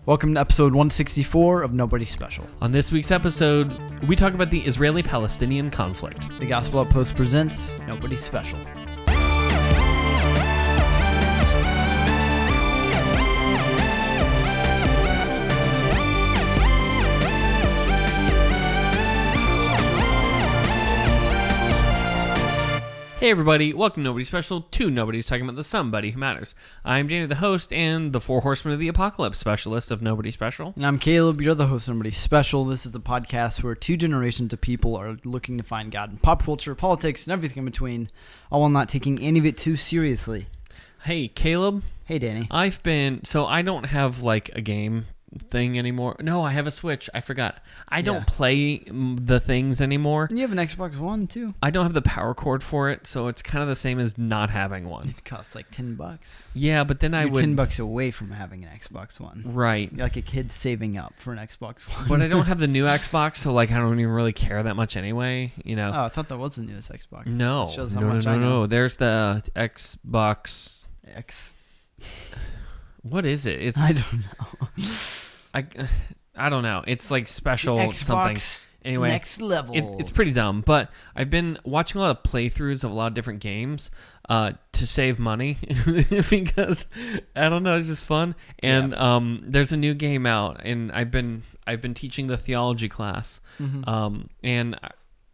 Welcome to episode 164 of Nobody Special. On this week's episode, we talk about the Israeli-Palestinian conflict. The Gospel Outpost presents Nobody Special. Hey everybody, welcome to Nobody Special, to Nobody's talking about the somebody who matters. I'm Danny, the host, and the Four Horsemen of the Apocalypse specialist of Nobody Special. And I'm Caleb, you're the host of Nobody Special. This is the podcast where two generations of people are looking to find God in pop culture, politics, and everything in between, all while not taking any of it too seriously. Hey Caleb. Hey Danny. I don't have like a game thing anymore. No, I have a Switch. I forgot. I don't play the things anymore. You have an Xbox One too. I don't have the power cord for it, so it's kind of the same as not having one. It costs like $10. Yeah, but then You're I would $10 away from having an Xbox One. Right. You're like a kid saving up for an Xbox One. But I don't have the new Xbox, so like I don't even really care that much anyway. You know. Oh, I thought that was the newest Xbox. No. It shows how much I know. No. There's the Xbox X. What is it? It's I don't know. I don't know. It's like special Xbox something. Anyway, next level. It's pretty dumb, but I've been watching a lot of playthroughs of a lot of different games to save money because I don't know, it's just fun. And there's a new game out, and I've been teaching the theology class, and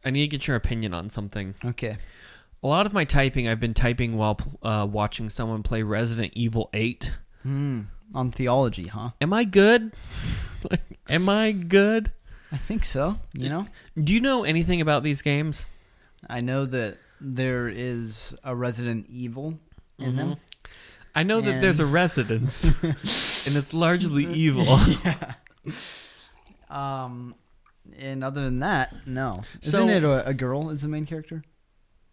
I need to get your opinion on something. Okay. A lot of my typing, I've been typing while watching someone play Resident Evil 8. On theology, huh? Am I good? Am I good? I think so, you know? Do you know anything about these games? I know that there is a Resident Evil in them. I know that there's a residence, and it's largely evil. Yeah. And other than that, no. So, Isn't it a girl as the main character?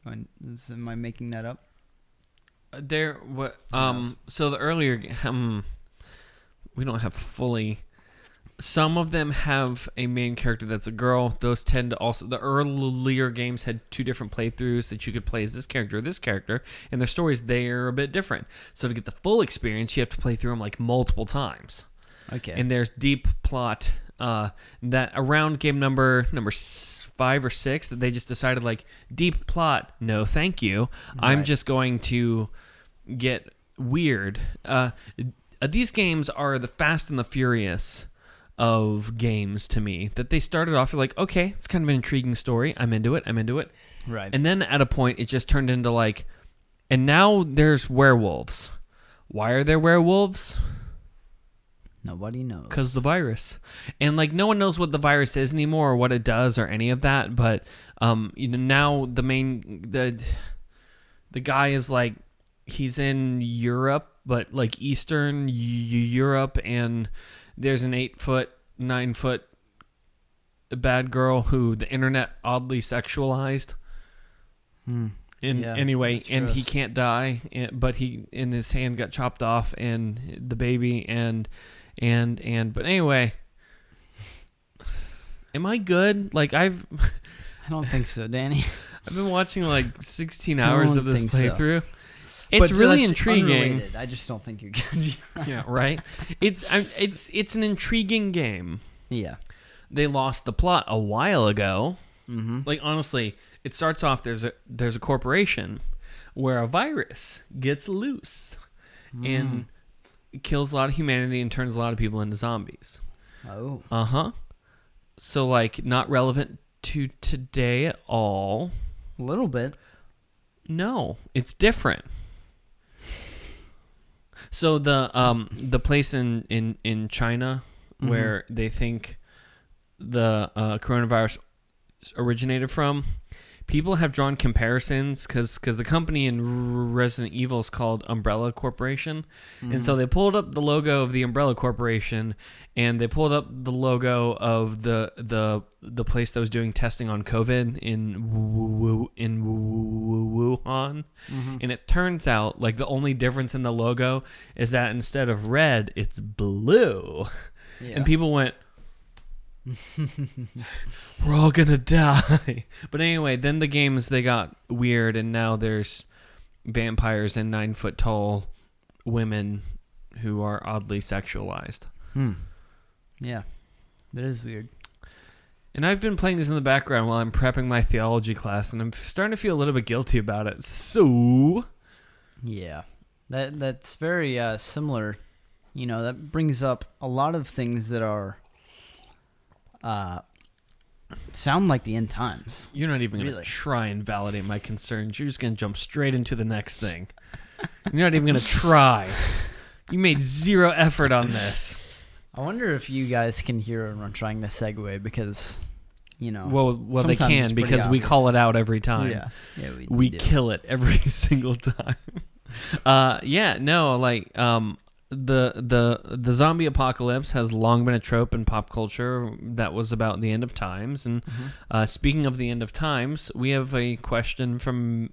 Am I making that up? So the earlier we don't have fully. Some of them have a main character that's a girl. Those tend to also, the earlier games had two different playthroughs that you could play as this character or this character, and their stories, they're a bit different. So to get the full experience, you have to play through them like multiple times. Okay. And there's deep plot that around game number 5 or 6 that they just decided like, deep plot, no thank you. Right. I'm just going to get weird. These games are the Fast and the Furious of games to me, that they started off like, okay, it's kind of an intriguing story. I'm into it. Right. And then at a point, it just turned into like, and now there's werewolves. Why are there werewolves? Nobody knows. Because the virus. And like, no one knows what the virus is anymore or what it does or any of that. But now the guy is like, he's in Europe, but like Eastern Europe, and there's an 8-foot, 9-foot bad girl who the internet oddly sexualized. Anyway, and he can't die, but his hand got chopped off, and the baby, and but anyway, am I good? Like I don't think so, Danny. I've been watching like 16 hours of this playthrough. So. It's really intriguing. Unrelated. I just don't think you're good. Yeah, right. It's an intriguing game. Yeah. They lost the plot a while ago. Like honestly, it starts off there's a corporation where a virus gets loose and kills a lot of humanity and turns a lot of people into zombies. Oh. So like not relevant to today at all. A little bit. No, it's different. So the place in China where they think the coronavirus originated from, people have drawn comparisons because the company in Resident Evil is called Umbrella Corporation. And so they pulled up the logo of the Umbrella Corporation, and they pulled up the logo of the place that was doing testing on COVID in Wuhan. And it turns out like the only difference in the logo is that instead of red, it's blue. Yeah. And people went, we're all gonna die. But anyway, then the games, they got weird, and now there's vampires and 9-foot tall women who are oddly sexualized. Yeah, that is weird. And I've been playing this in the background while I'm prepping my theology class, and I'm starting to feel a little bit guilty about it. So, yeah, that's very similar. You know, that brings up a lot of things that are sound like the end times. You're not even going to Really? try and validate my concerns. You're just going to jump straight into the next thing. You're not even going to try. You made zero effort on this. I wonder if you guys can hear when I'm trying to segue because, you know. Well, they sometimes it's can pretty because we obvious. call it out every time. Yeah, We do. kill it every single time. The zombie apocalypse has long been a trope in pop culture that was about the end of times. And speaking of the end of times, we have a question from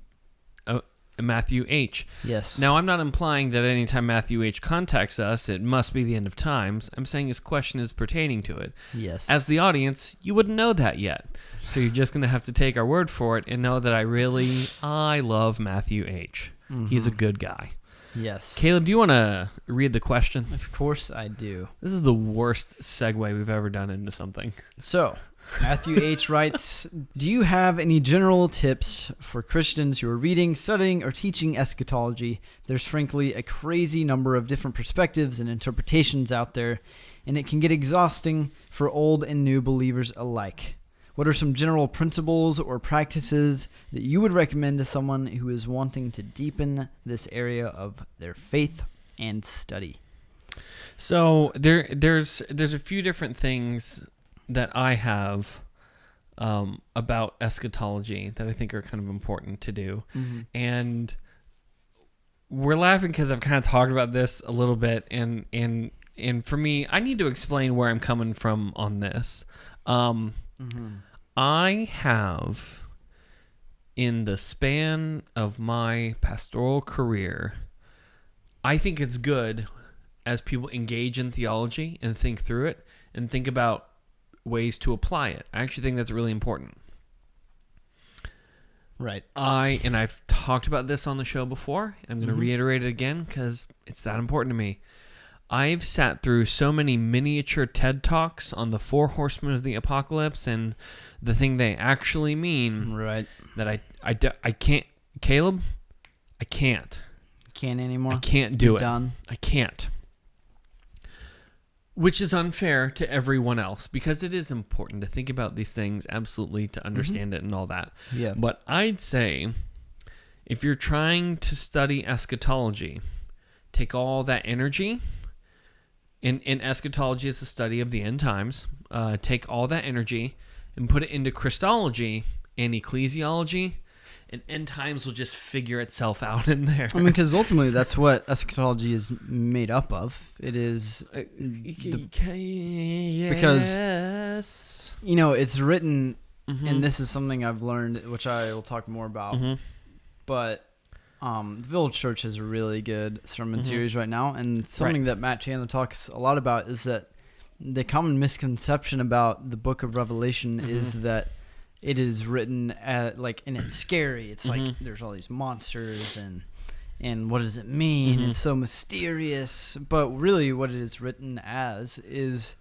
Matthew H. Yes. Now, I'm not implying that anytime Matthew H. contacts us, it must be the end of times. I'm saying his question is pertaining to it. Yes. As the audience, you wouldn't know that yet. So you're just going to have to take our word for it and know that I love Matthew H. He's a good guy. Yes. Caleb, do you want to read the question? Of course I do. This is the worst segue we've ever done into something. So, Matthew H. writes, do you have any general tips for Christians who are reading, studying, or teaching eschatology? There's frankly a crazy number of different perspectives and interpretations out there, and it can get exhausting for old and new believers alike. What are some general principles or practices that you would recommend to someone who is wanting to deepen this area of their faith and study? So there's a few different things that I have about eschatology that I think are kind of important to do. And we're laughing because I've kind of talked about this a little bit, and for me, I need to explain where I'm coming from on this. I have, in the span of my pastoral career, I think it's good as people engage in theology and think through it and think about ways to apply it. I actually think that's really important. Right. I've talked about this on the show before. I'm going to reiterate it again because it's that important to me. I've sat through so many miniature TED Talks on the 4 horsemen of the apocalypse and the thing they actually mean. Right. That I can't, Caleb, I can't. Can't anymore? I can't do You're it. Done. I can't. Which is unfair to everyone else because it is important to think about these things, absolutely, to understand it and all that. Yeah. But I'd say if you're trying to study eschatology, take all that energy. In eschatology is the study of the end times. Take all that energy and put it into Christology and ecclesiology, and end times will just figure itself out in there. I mean, because ultimately that's what eschatology is made up of. It is because, you know, it's written, and this is something I've learned, which I will talk more about, but the Village Church has a really good sermon series right now, and something that Matt Chandler talks a lot about is that the common misconception about the book of Revelation is that it is written and it's scary. It's like there's all these monsters and what does it mean? It's so mysterious. But really what it is written as is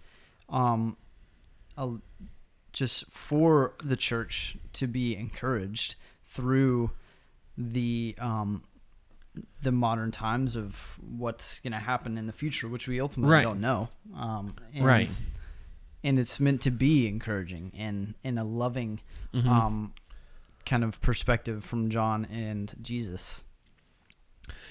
just for the church to be encouraged through the modern times of what's going to happen in the future, which we ultimately don't know. And it's meant to be encouraging and in a loving kind of perspective from John and Jesus.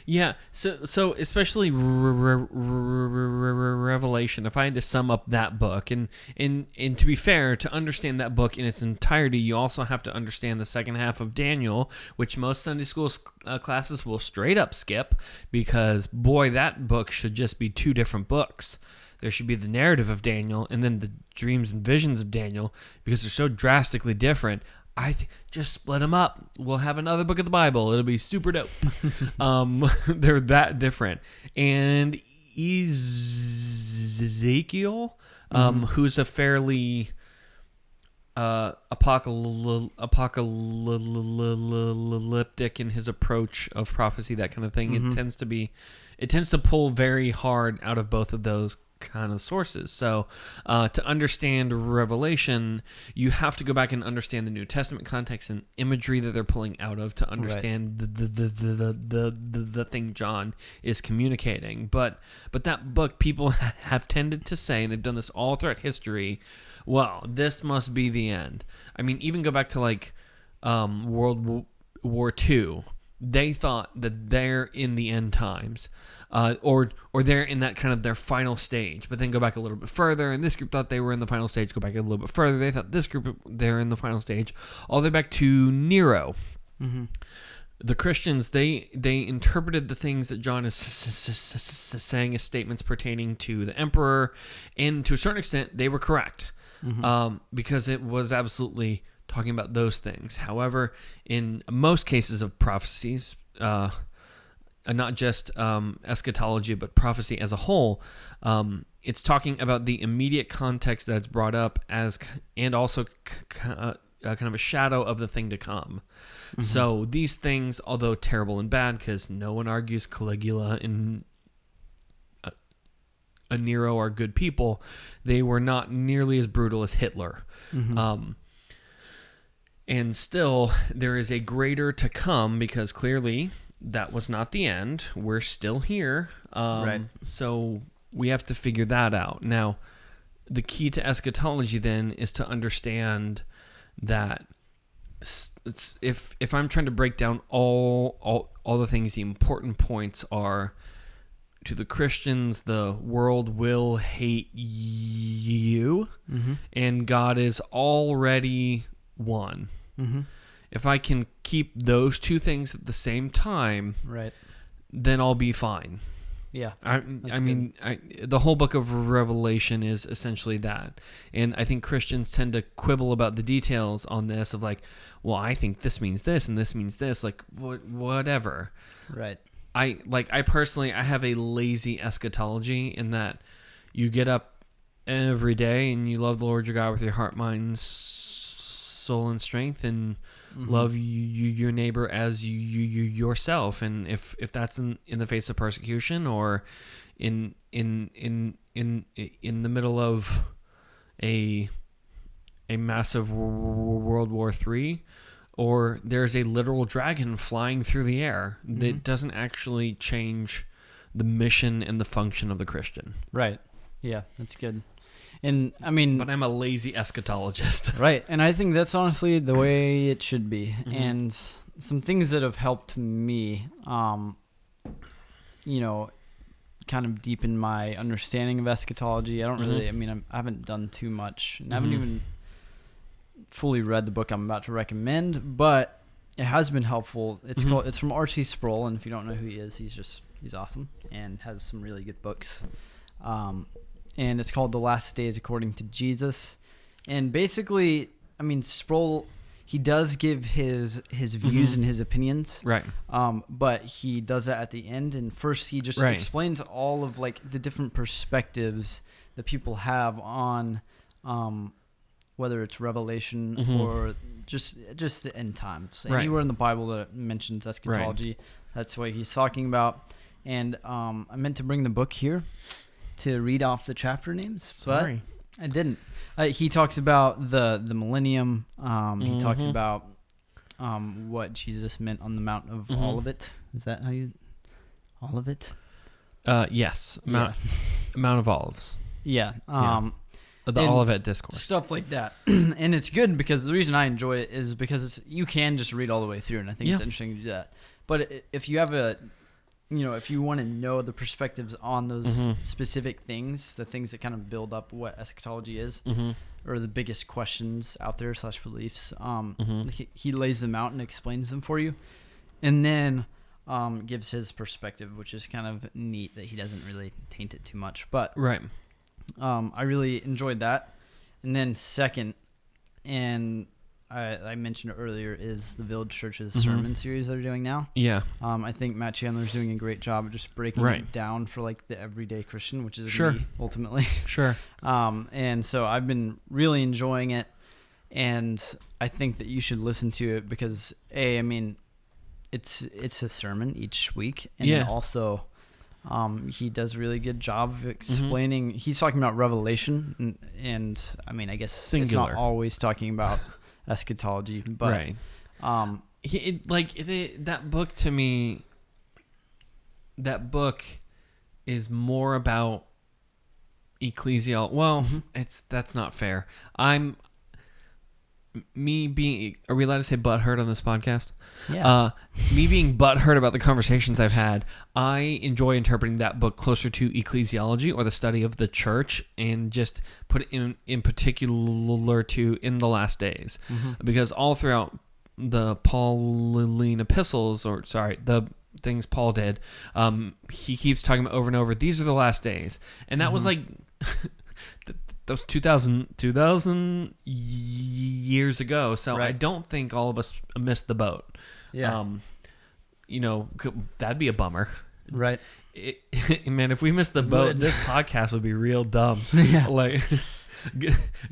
Yeah, so especially Revelation, if I had to sum up that book, and to be fair, to understand that book in its entirety, you also have to understand the second half of Daniel, which most Sunday school classes will straight up skip, because, boy, that book should just be 2 different books. There should be the narrative of Daniel and then the dreams and visions of Daniel, because they're so drastically different. Just split them up. We'll have another book of the Bible. It'll be super dope. They're that different. And Ezekiel, who's a fairly apocalyptic in his approach of prophecy, that kind of thing. It tends to pull very hard out of both of those kind of sources. So to understand Revelation, you have to go back and understand the New Testament context and imagery that they're pulling out of to understand the thing John is communicating. But that book, people have tended to say, and they've done this all throughout history, well, this must be the end. I mean, even go back to like World War II. They thought that they're in the end times. Or they're in that kind of their final stage, but then go back a little bit further, and this group thought they were in the final stage, go back a little bit further, they thought this group, they're in the final stage, all the way back to Nero. Mm-hmm. The Christians, they interpreted the things that John is saying as statements pertaining to the emperor, and to a certain extent, they were correct, because it was absolutely talking about those things. However, in most cases of prophecies, not just eschatology, but prophecy as a whole, it's talking about the immediate context that's brought up as, and also kind of a shadow of the thing to come. Mm-hmm. So these things, although terrible and bad, because no one argues Caligula and a Nero are good people, they were not nearly as brutal as Hitler. Mm-hmm. And still, there is a greater to come, because clearly that was not the end. We're still here. Right. So we have to figure that out. Now, the key to eschatology then is to understand that if I'm trying to break down all the things, the important points are, to the Christians, the world will hate you, and God is already won. Mm-hmm. If I can keep those two things at the same time, right, then I'll be fine. Yeah. The whole book of Revelation is essentially that. And I think Christians tend to quibble about the details on this of like, well, I think this means this and this means this, like whatever. Right. I personally, I have a lazy eschatology in that you get up every day and you love the Lord your God with your heart, mind, soul, and strength, and love your neighbor as you yourself. And if that's in the face of persecution, or in the middle of a massive World War III, or there's a literal dragon flying through the air, that doesn't actually change the mission and the function of the Christian. Right. Yeah, that's good. And I mean, but I'm a lazy eschatologist. Right. And I think that's honestly the way it should be. Mm-hmm. And some things that have helped me, kind of deepen my understanding of eschatology. I don't really, I haven't done too much, and I haven't even fully read the book I'm about to recommend, but it has been helpful. It's from R.C. Sproul, and if you don't know who he is, he's awesome and has some really good books. And it's called The Last Days According to Jesus. And basically, Sproul, he does give his views and his opinions. Right. But he does that at the end. And first, he just explains all of like the different perspectives that people have on whether it's Revelation or just the end times. Anywhere in the Bible that mentions eschatology, that's what he's talking about. And I meant to bring the book here to read off the chapter names, but I didn't. He talks about the millennium. He talks about what Jesus meant on the Mount of Olivet. Is that how you... Olivet? Yes. Mount of Olives. Yeah. The Olivet Discourse. Stuff like that. And it's good because the reason I enjoy it is because you can just read all the way through, and I think it's interesting to do that. But if you have if you want to know the perspectives on those specific things, the things that kind of build up what eschatology is, or the biggest questions out there / beliefs, he lays them out and explains them for you, and then gives his perspective, which is kind of neat that he doesn't really taint it too much. But I really enjoyed that. And then second, and I mentioned earlier, is the Village Church's sermon series they're doing now. Yeah. I think Matt Chandler's doing a great job of just breaking it down for like the everyday Christian, which is me, ultimately. Sure. And so I've been really enjoying it, and I think that you should listen to it because it's a sermon each week, and then also He does a really good job of explaining. He's talking about Revelation, and I mean, I guess Singular. it's not always talking about eschatology, but right. That book to me. That book is more about ecclesial. Well, that's not fair. Are we allowed to say butthurt on this podcast? Yeah. Me being butthurt about the conversations I've had, I enjoy interpreting that book closer to ecclesiology, or the study of the church, and just put it in particular to in the last days. Because all throughout the Pauline epistles, the things Paul did, he keeps talking about over and over, these are the last days. And that was like those 2000 years ago. So right. I don't think all of us missed the boat. Yeah. That'd be a bummer. Right. Man, if we missed the boat, this podcast would be real dumb. Yeah. Like,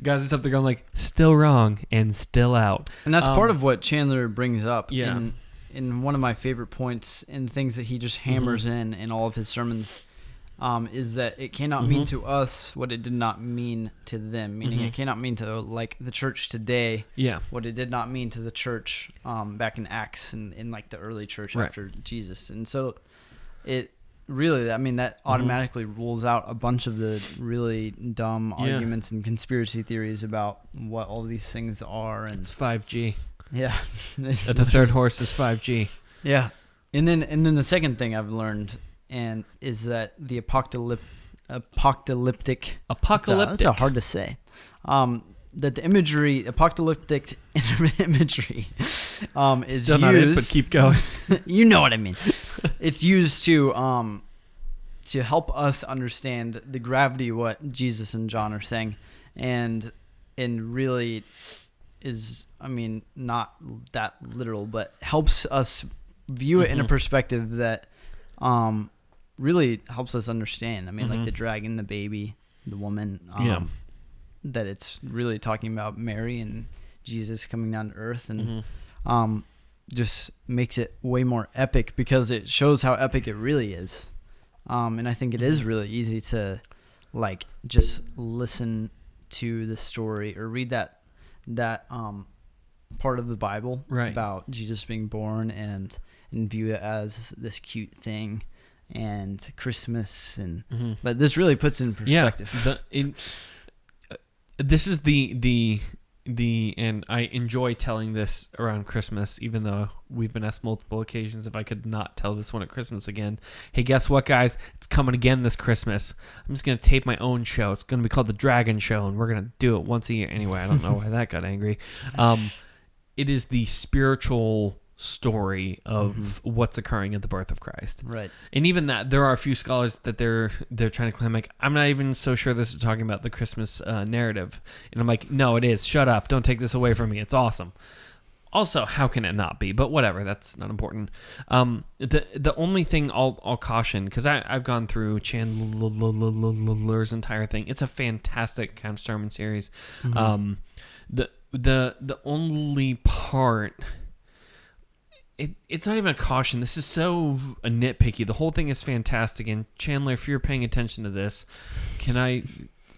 guys are up there going like, still wrong and still out. And that's part of what Chandler brings up. Yeah. In one of my favorite points and things that he just hammers in all of his sermons, is that it cannot mean to us what it did not mean to them. Meaning it cannot mean to like the church today. Yeah. What it did not mean to the church back in Acts and in like the early church after Jesus. And so it really, I mean, that automatically rules out a bunch of the really dumb arguments and conspiracy theories about what all these things are. And it's 5G. Yeah. That the third horse is 5G. Yeah. And then the second thing I've learned is that the apocalyptic that's hard to say. That the imagery, apocalyptic imagery, is still used. Not it, but keep going. You know what I mean. It's used to help us understand the gravity of what Jesus and John are saying, and really is, I mean, not that literal, but helps us view it in a perspective that really helps us understand. I mean, like the dragon, the baby, the woman, that it's really talking about Mary and Jesus coming down to earth, and just makes it way more epic because it shows how epic it really is. And I think it is really easy to like just listen to the story or read that part of the Bible about Jesus being born and view it as this cute thing and Christmas, and but this really puts it in perspective. This is the and I enjoy telling this around Christmas, even though we've been asked multiple occasions if I could not tell this one at Christmas again. Hey, guess what, guys? It's coming again this Christmas. I'm just going to tape my own show. It's going to be called The Dragon Show, and we're going to do it once a year. Anyway, I don't know why that got angry. It is the spiritual story of what's occurring at the birth of Christ. Right. And even that, there are a few scholars that they're trying to claim, like, I'm not even so sure this is talking about the Christmas narrative. And I'm like, no, it is. Shut up. Don't take this away from me. It's awesome. Also, how can it not be? But whatever, that's not important. The only thing I'll caution, because I've gone through Chandler's entire thing. It's a fantastic kind of sermon series. The only part, it's not even a caution. This is so nitpicky. The whole thing is fantastic. And Chandler, if you're paying attention to this, can I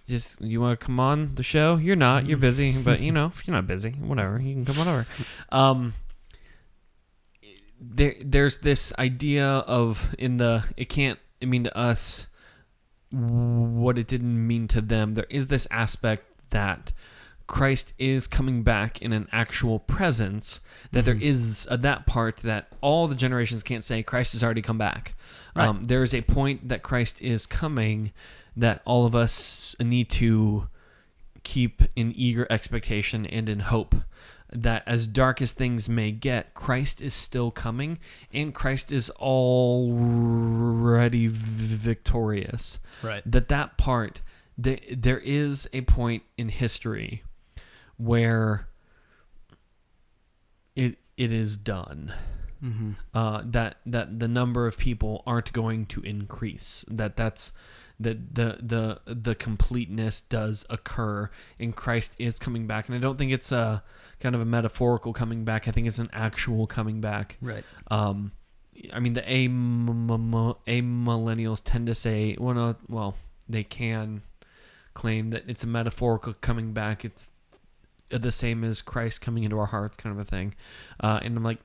just, you want to come on the show? You're not. You're busy. But, if you're not busy, whatever. You can come on over. There's this idea of it can't mean to us what it didn't mean to them. There is this aspect that Christ is coming back in an actual presence, that there is that part that all the generations can't say Christ has already come back. Right. There is a point that Christ is coming that all of us need to keep in eager expectation and in hope that as dark as things may get, Christ is still coming, and Christ is already victorious. Right. That part, there is a point in history where it is done. That the number of people aren't going to increase. That the completeness does occur, and Christ is coming back. And I don't think it's a kind of a metaphorical coming back. I think it's an actual coming back. Right. I mean, the amillennials tend to say, well, they can claim that it's a metaphorical coming back. It's the same as Christ coming into our hearts, kind of a thing. And I'm like,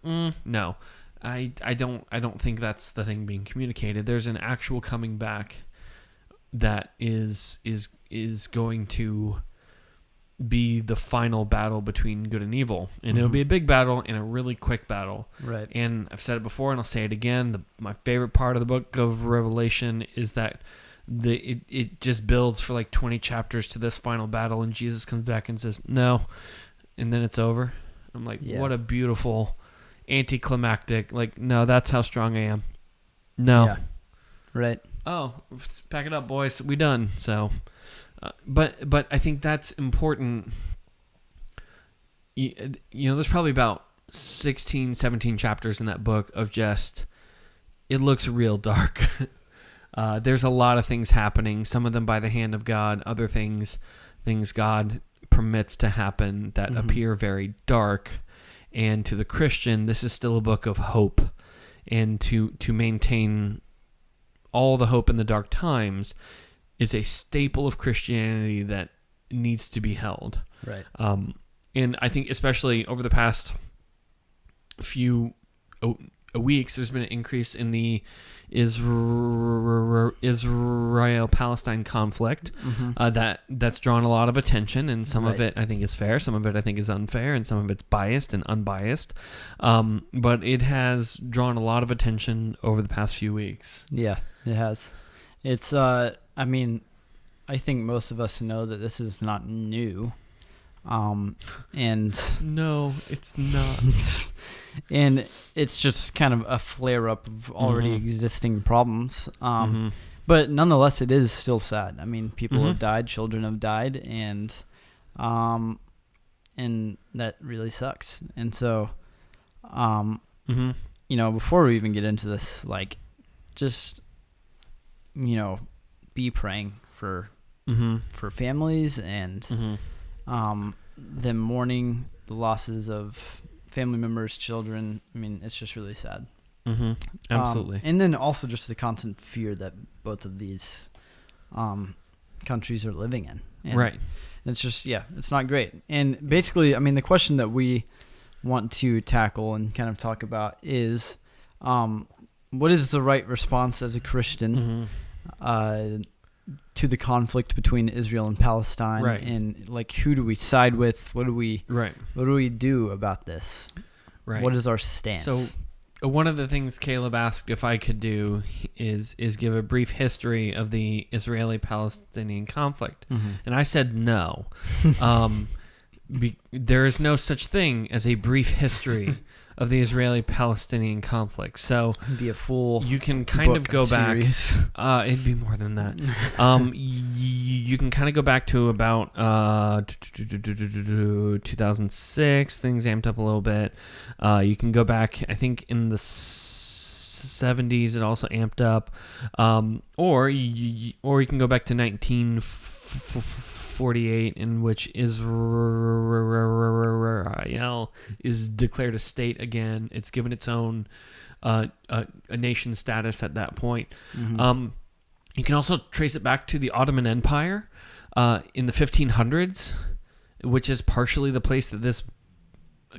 no, I don't think that's the thing being communicated. There's an actual coming back that is going to be the final battle between good and evil, and it'll be a big battle and a really quick battle. Right. And I've said it before, and I'll say it again. My favorite part of the book of Revelation is that it just builds for like 20 chapters to this final battle, and Jesus comes back and says no, and then it's over. I'm like, what a beautiful anticlimactic. Like, no, that's how strong I am. No. Yeah. Right. Oh, pack it up, boys. We done. So. But I think that's important. You know, there's probably about 16, 17 chapters in that book of just, it looks real dark. There's a lot of things happening, some of them by the hand of God, other things God permits to happen that appear very dark. And to the Christian, this is still a book of hope. And to maintain all the hope in the dark times is a staple of Christianity that needs to be held. Right. And I think especially over the past few weeks, there's been an increase in the Israeli-Palestine conflict that's drawn a lot of attention, and some of it I think is fair, some of it I think is unfair, and some of it's biased and unbiased. But it has drawn a lot of attention over the past few weeks. Yeah, it has. It's I mean, I think most of us know that this is not new. And no, it's not. And it's just kind of a flare up of already existing problems. But nonetheless, it is still sad. I mean, people have died, children have died, and that really sucks. And so, you know, before we even get into this, like, just, you know, be praying for families and them mourning the losses of family members, children. I mean, it's just really sad. Absolutely. And then also just the constant fear that both of these countries are living in. And right. It's just, it's not great. And basically, I mean, the question that we want to tackle and kind of talk about is, what is the right response as a Christian to the conflict between Israel and Palestine, and like, who do we side with? What do we do about this? Right. What is our stance? So one of the things Caleb asked if I could do is give a brief history of the Israeli-Palestinian conflict, and I said no. There is no such thing as a brief history of the Israeli-Palestinian conflict. So it'd be a full you can kind of go back. It'd be more than that. You can kind of go back to about 2006. Things amped up a little bit. You can go back, I think, in the 70s. It also amped up. Or you can go back to 1948, in which Israel is declared a state again. It's given its own a nation status at that point. You can also trace it back to the Ottoman Empire in the 1500s, which is partially the place that this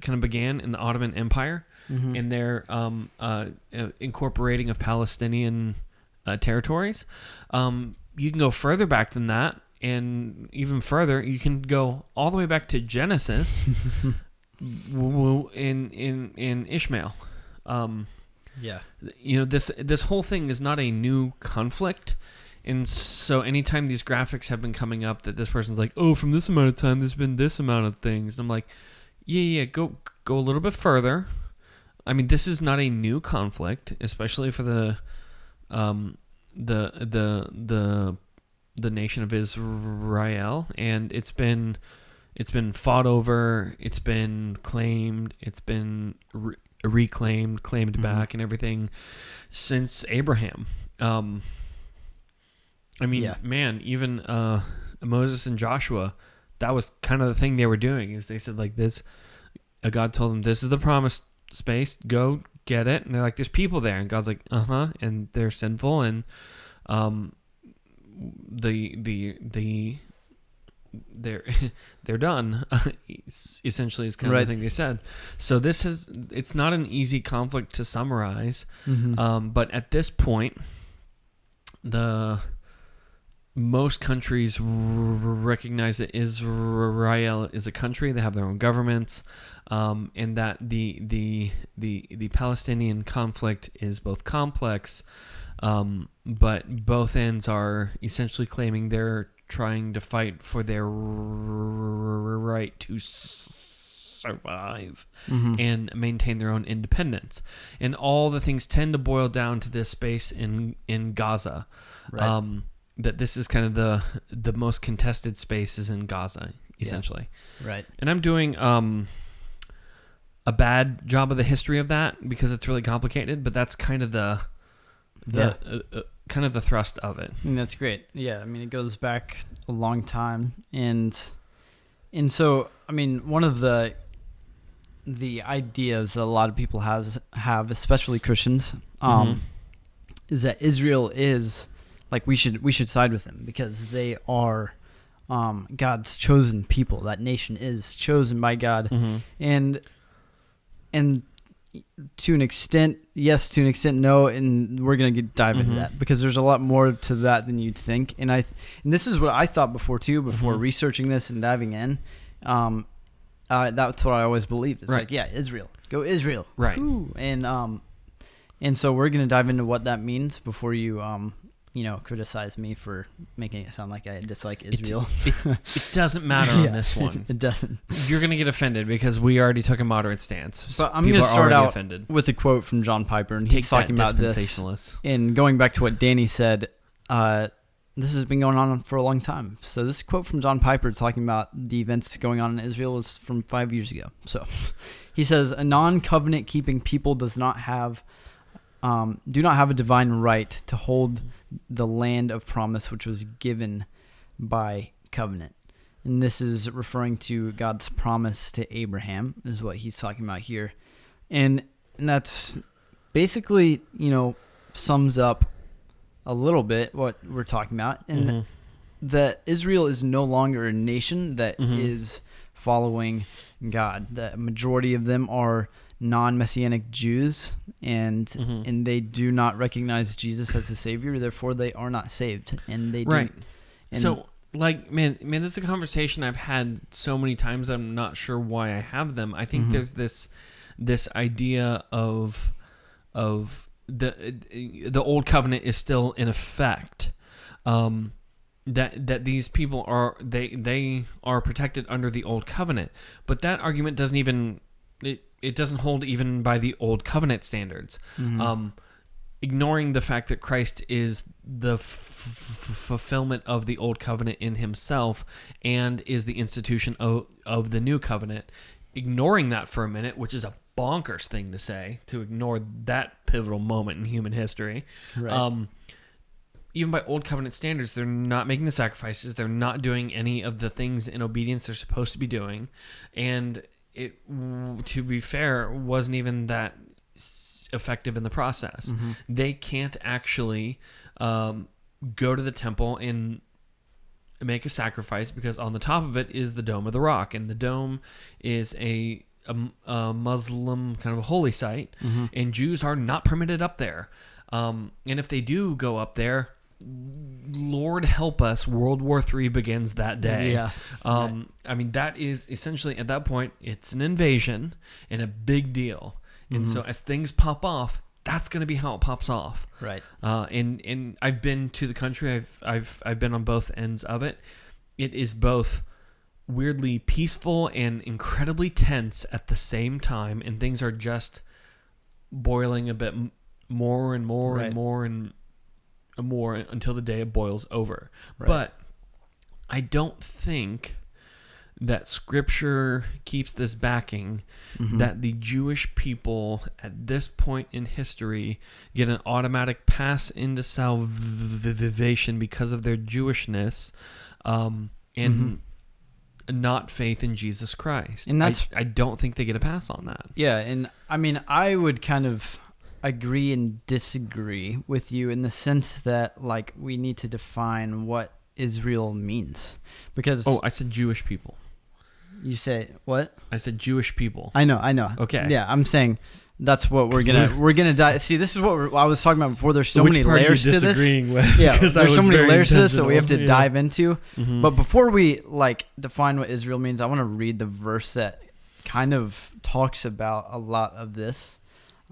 kind of began, in the Ottoman Empire, in their incorporating of Palestinian territories. You can go further back than that. And even further, you can go all the way back to Genesis in Ishmael. You know, this whole thing is not a new conflict. And so anytime these graphics have been coming up that this person's like, oh, from this amount of time, there's been this amount of things. And I'm like, go a little bit further. I mean, this is not a new conflict, especially for the nation of Israel, and it's been fought over, it's been claimed, it's been reclaimed, claimed back, and everything since Abraham. I mean, man, even Moses and Joshua, that was kind of the thing they were doing, is they said, like, this, God told them, this is the promised space, go get it. And they're like, there's people there. And God's like, and they're sinful. And they're done. Essentially, is kind of the thing they said. So it's not an easy conflict to summarize. But at this point, most countries recognize that Israel is a country. They have their own governments, and that the Palestinian conflict is both complex, but both ends are essentially claiming they're trying to fight for their right to survive and maintain their own independence. And all the things tend to boil down to this space in Gaza. Right. That this is kind of the most contested spaces in Gaza, essentially. Yeah. Right. And I'm doing a bad job of the history of that because it's really complicated, but that's kind of the thrust of it. And that's great. Yeah, I mean, it goes back a long time, and so I mean, one of the ideas that a lot of people have, especially Christians, is that Israel is like we should side with them because they are God's chosen people. That nation is chosen by God, and to an extent, yes, to an extent, no, and we're gonna dive into that because there's a lot more to that than you'd think. And this is what I thought before researching this and diving in. That's what I always believed. It's like, yeah, Israel, go Israel, right? Woo. And so we're gonna dive into what that means before you criticize me for making it sound like I dislike Israel. It doesn't matter on this one. It doesn't. You're going to get offended because we already took a moderate stance. But I'm going to start out with a quote from John Piper, and he's talking about this. And going back to what Danny said, this has been going on for a long time. So this quote from John Piper talking about the events going on in Israel was from 5 years ago. So he says, a non-covenant keeping people do not have a divine right to hold the land of promise which was given by covenant. And this is referring to God's promise to Abraham, is what he's talking about here. And that's basically, sums up a little bit what we're talking about. And that Israel is no longer a nation that is following God. The majority of them are non-Messianic Jews, and they do not recognize Jesus as a savior. Therefore, they are not saved, and they right. So, like, man, this is a conversation I've had so many times. I'm not sure why I have them. I think there's this idea of the old covenant is still in effect. That these people are they are protected under the old covenant, but that argument doesn't even. It doesn't hold even by the old covenant standards. Ignoring the fact that Christ is the fulfillment of the old covenant in himself and is the institution of the new covenant. Ignoring that for a minute, which is a bonkers thing to say, to ignore that pivotal moment in human history. Right. Even by old covenant standards, they're not making the sacrifices. They're not doing any of the things in obedience they're supposed to be doing. And it, to be fair, wasn't even that effective in the process. They can't actually go to the temple and make a sacrifice because on the top of it is the Dome of the Rock, and the dome is a Muslim kind of a holy site, and Jews are not permitted up there. And if they do go up there, Lord help us, World War III begins that day. Yeah. I mean, that is essentially, at that point, it's an invasion and a big deal. And so as things pop off, that's going to be how it pops off. Right. And I've been to the country. I've been on both ends of it. It is both weirdly peaceful and incredibly tense at the same time, and things are just boiling a bit more and more and more and more until the day it boils over. Right. But I don't think that Scripture keeps this backing, that the Jewish people at this point in history get an automatic pass into salvation because of their Jewishness. And not faith in Jesus Christ. And that's I don't think they get a pass on that. Yeah, and I mean, I would kind of agree and disagree with you in the sense that, like, we need to define what Israel means. Because I said Jewish people. You say what? I said Jewish people. I know. Okay. Yeah, I'm saying that's what we're gonna dive. See, this is what I was talking about before. There's so many layers to this. With? Yeah, there's so many layers to this that we have to dive into. Mm-hmm. But before we define what Israel means, I want to read the verse that kind of talks about a lot of this,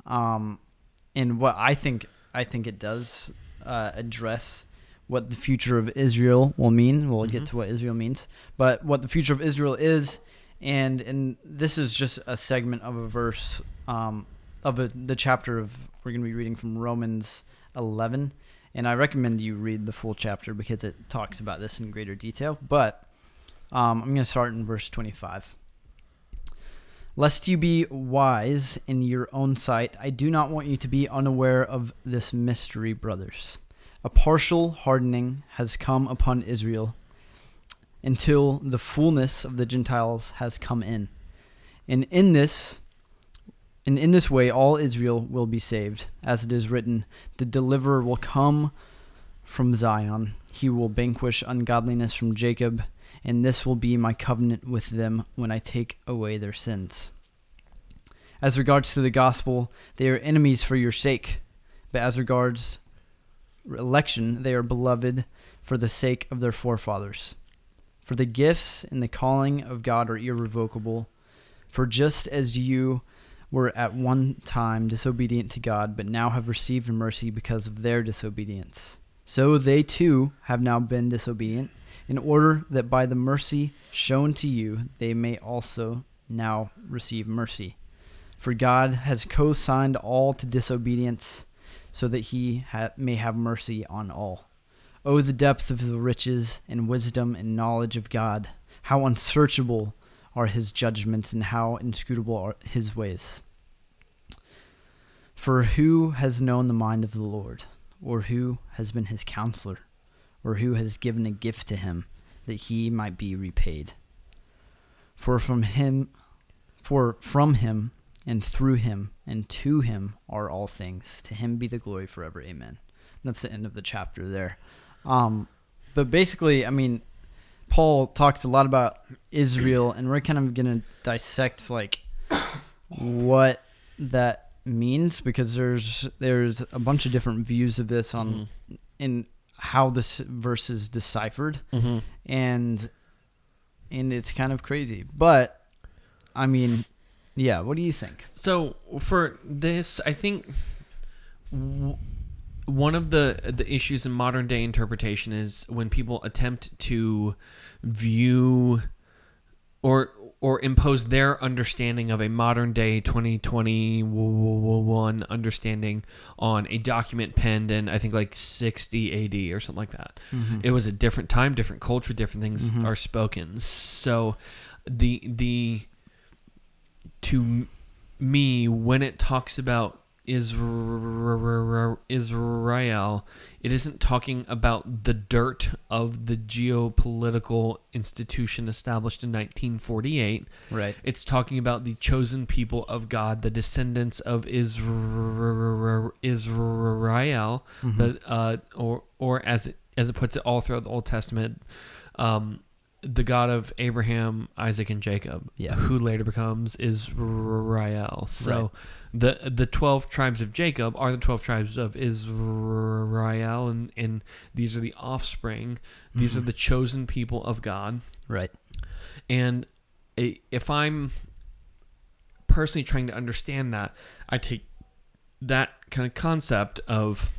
and what I think it does address what the future of Israel will mean. We'll get to what Israel means, but what the future of Israel is, and this is just a segment of a verse the chapter of we're going to be reading from Romans 11, and I recommend you read the full chapter because it talks about this in greater detail. But I'm going to start in verse 25. Lest you be wise in your own sight, I do not want you to be unaware of this mystery, brothers. A partial hardening has come upon Israel until the fullness of the Gentiles has come in. And in this way all Israel will be saved. As it is written, the deliverer will come from Zion. He will vanquish ungodliness from Jacob, and this will be my covenant with them when I take away their sins. As regards to the gospel, they are enemies for your sake, but as regards election, they are beloved for the sake of their forefathers. For the gifts and the calling of God are irrevocable. For just as you were at one time disobedient to God, but now have received mercy because of their disobedience, so they too have now been disobedient, in order that by the mercy shown to you they may also now receive mercy. For God has consigned all to disobedience, so that he may have mercy on all. Oh, the depth of the riches and wisdom and knowledge of God! How unsearchable are his judgments, and how inscrutable are his ways. For who has known the mind of the Lord, or who has been his counselor, or who has given a gift to him, that he might be repaid? For from him, and through him, and to him are all things. To him be the glory forever. Amen. And that's the end of the chapter there. But basically, I mean, Paul talks a lot about Israel, and we're kind of going to dissect what that means, because there's a bunch of different views of this on in how this verse is deciphered, and it's kind of crazy. But I mean, yeah, what do you think? So for this, I think one of the issues in modern day interpretation is when people attempt to view or impose their understanding of a modern day 2021 understanding on a document penned in, I think, 60 AD or something like that. It was a different time, different culture, different things are spoken. So to me, when it talks about Israel, it isn't talking about the dirt of the geopolitical institution established in 1948. Right. It's talking about the chosen people of God, the descendants of Israel, or as it puts it all throughout the Old Testament, the God of Abraham, Isaac, and Jacob, who later becomes Israel. So the 12 tribes of Jacob are the 12 tribes of Israel, and these are the offspring. These are the chosen people of God. Right. And if I'm personally trying to understand that, I take that kind of concept of